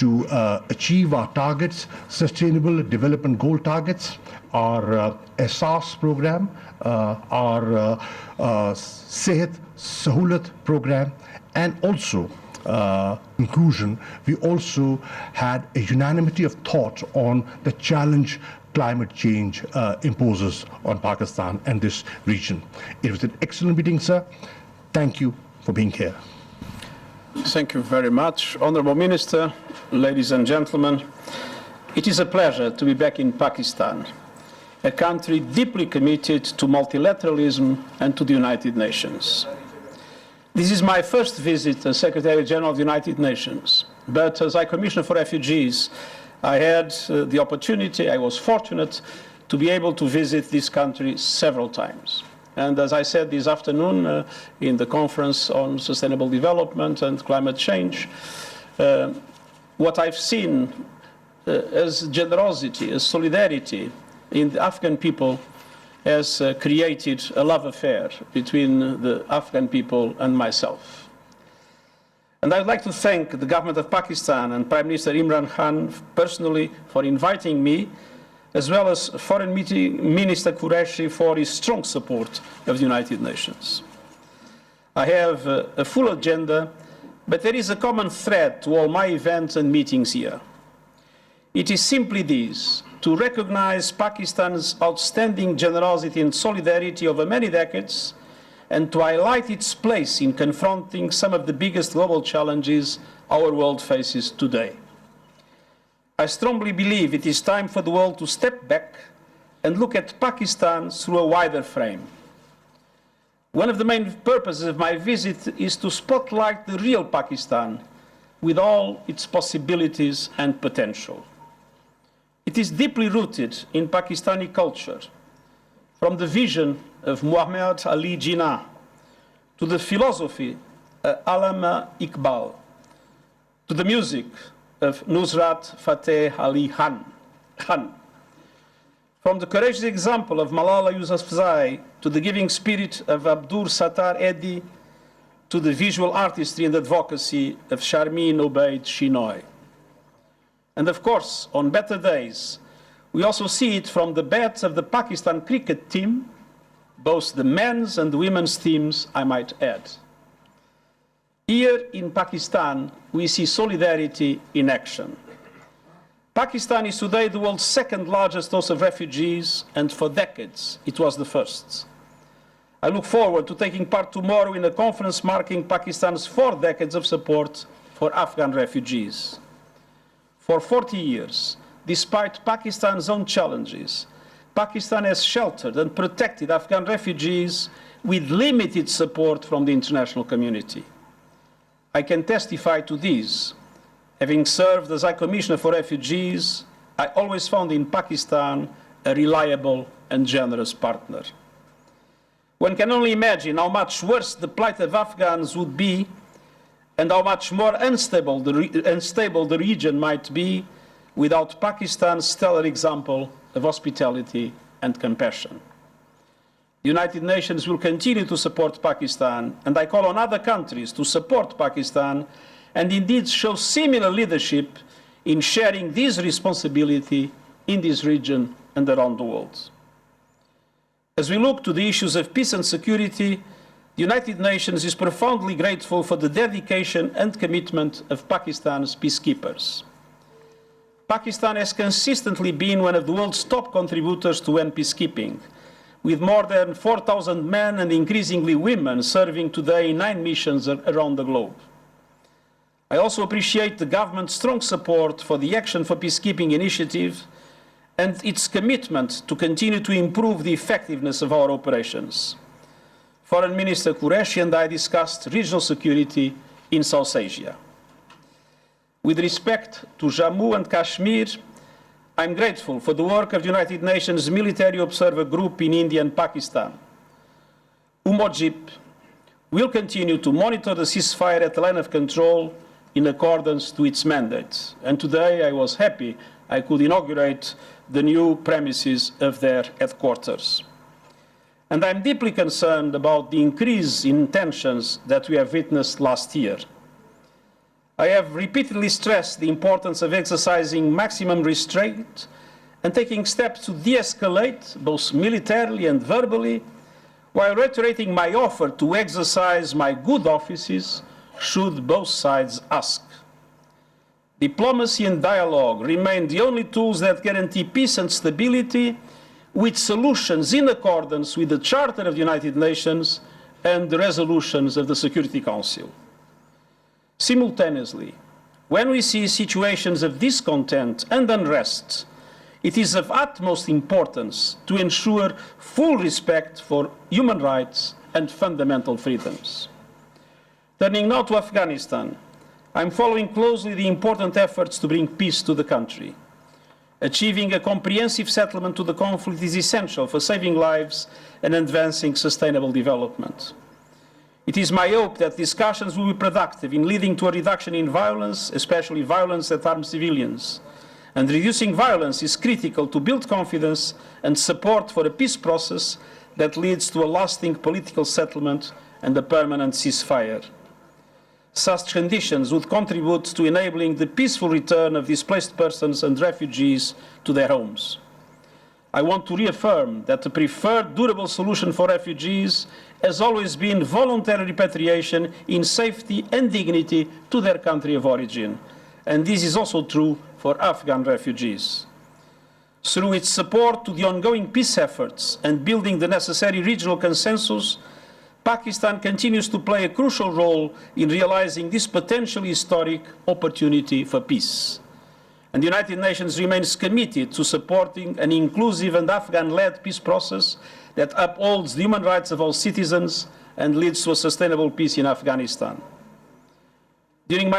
to achieve our targets, Sustainable Development Goal targets, our SARS program, our Sehat Sahulat program, and also conclusion, we also had a unanimity of thought on the challenge climate change imposes on Pakistan and this region. It was an excellent meeting, sir. Thank you for being here. Thank you very much. Honorable Minister, ladies and gentlemen, it is a pleasure to be back in Pakistan, a country deeply committed to multilateralism and to the United Nations. This is my first visit as Secretary General of the United Nations, but as High Commissioner for Refugees, I had the opportunity, I was fortunate to be able to visit this country several times. And as I said this afternoon in the conference on sustainable development and climate change, what I've seen as generosity, as solidarity in the Afghan people has created a love affair between the Afghan people and myself. And I'd like to thank the government of Pakistan and Prime Minister Imran Khan personally for inviting me, as well as Foreign Minister Qureshi for his strong support of the United Nations. I have a full agenda, but there is a common thread to all my events and meetings here. It is simply this: to recognize Pakistan's outstanding generosity and solidarity over many decades, and to highlight its place in confronting some of the biggest global challenges our world faces today. I strongly believe it is time for the world to step back and look at Pakistan through a wider frame. One of the main purposes of my visit is to spotlight the real Pakistan with all its possibilities and potential. It is deeply rooted in Pakistani culture, from the vision of Muhammad Ali Jinnah to the philosophy of Allama Iqbal, to the music of Nusrat Fateh Ali Khan. From the courageous example of Malala Yousafzai to the giving spirit of Abdur Sattar Edhi to the visual artistry and advocacy of Sharmeen Obaid Shinoy. And of course, on better days, we also see it from the bats of the Pakistan cricket team, both the men's and the women's teams, I might add. Here in Pakistan, we see solidarity in action. Pakistan is today the world's second largest source of refugees, and for decades, it was the first. I look forward to taking part tomorrow in a conference marking Pakistan's 4 decades of support for Afghan refugees. For 40 years, despite Pakistan's own challenges, Pakistan has sheltered and protected Afghan refugees with limited support from the international community. I can testify to this. Having served as High Commissioner for Refugees, I always found in Pakistan a reliable and generous partner. One can only imagine how much worse the plight of Afghans would be and how much more unstable the region might be without Pakistan's stellar example of hospitality and compassion. The United Nations will continue to support Pakistan, and I call on other countries to support Pakistan and indeed show similar leadership in sharing this responsibility in this region and around the world. As we look to the issues of peace and security, the United Nations is profoundly grateful for the dedication and commitment of Pakistan's peacekeepers. Pakistan has consistently been one of the world's top contributors to UN peacekeeping, with more than 4,000 men and increasingly women serving today in 9 missions around the globe. I also appreciate the government's strong support for the Action for Peacekeeping initiative and its commitment to continue to improve the effectiveness of our operations. Foreign Minister Qureshi and I discussed regional security in South Asia. With respect to Jammu and Kashmir, I'm grateful for the work of the United Nations Military Observer Group in India and Pakistan. UMOGIP will continue to monitor the ceasefire at the line of control in accordance to its mandate. And today I was happy I could inaugurate the new premises of their headquarters. And I'm deeply concerned about the increase in tensions that we have witnessed last year. I have repeatedly stressed the importance of exercising maximum restraint and taking steps to de-escalate, both militarily and verbally, while reiterating my offer to exercise my good offices should both sides ask. Diplomacy and dialogue remain the only tools that guarantee peace and stability, with solutions in accordance with the Charter of the United Nations and the resolutions of the Security Council. Simultaneously, when we see situations of discontent and unrest, it is of utmost importance to ensure full respect for human rights and fundamental freedoms. Turning now to Afghanistan, I'm following closely the important efforts to bring peace to the country. Achieving a comprehensive settlement to the conflict is essential for saving lives and advancing sustainable development. It is my hope that discussions will be productive in leading to a reduction in violence, especially violence that harms civilians. And reducing violence is critical to build confidence and support for a peace process that leads to a lasting political settlement and a permanent ceasefire. Such conditions would contribute to enabling the peaceful return of displaced persons and refugees to their homes. I want to reaffirm that the preferred durable solution for refugees has always been voluntary repatriation in safety and dignity to their country of origin, and this is also true for Afghan refugees. Through its support to the ongoing peace efforts and building the necessary regional consensus, Pakistan continues to play a crucial role in realizing this potentially historic opportunity for peace. And the United Nations remains committed to supporting an inclusive and Afghan-led peace process that upholds the human rights of all citizens and leads to a sustainable peace in Afghanistan. During my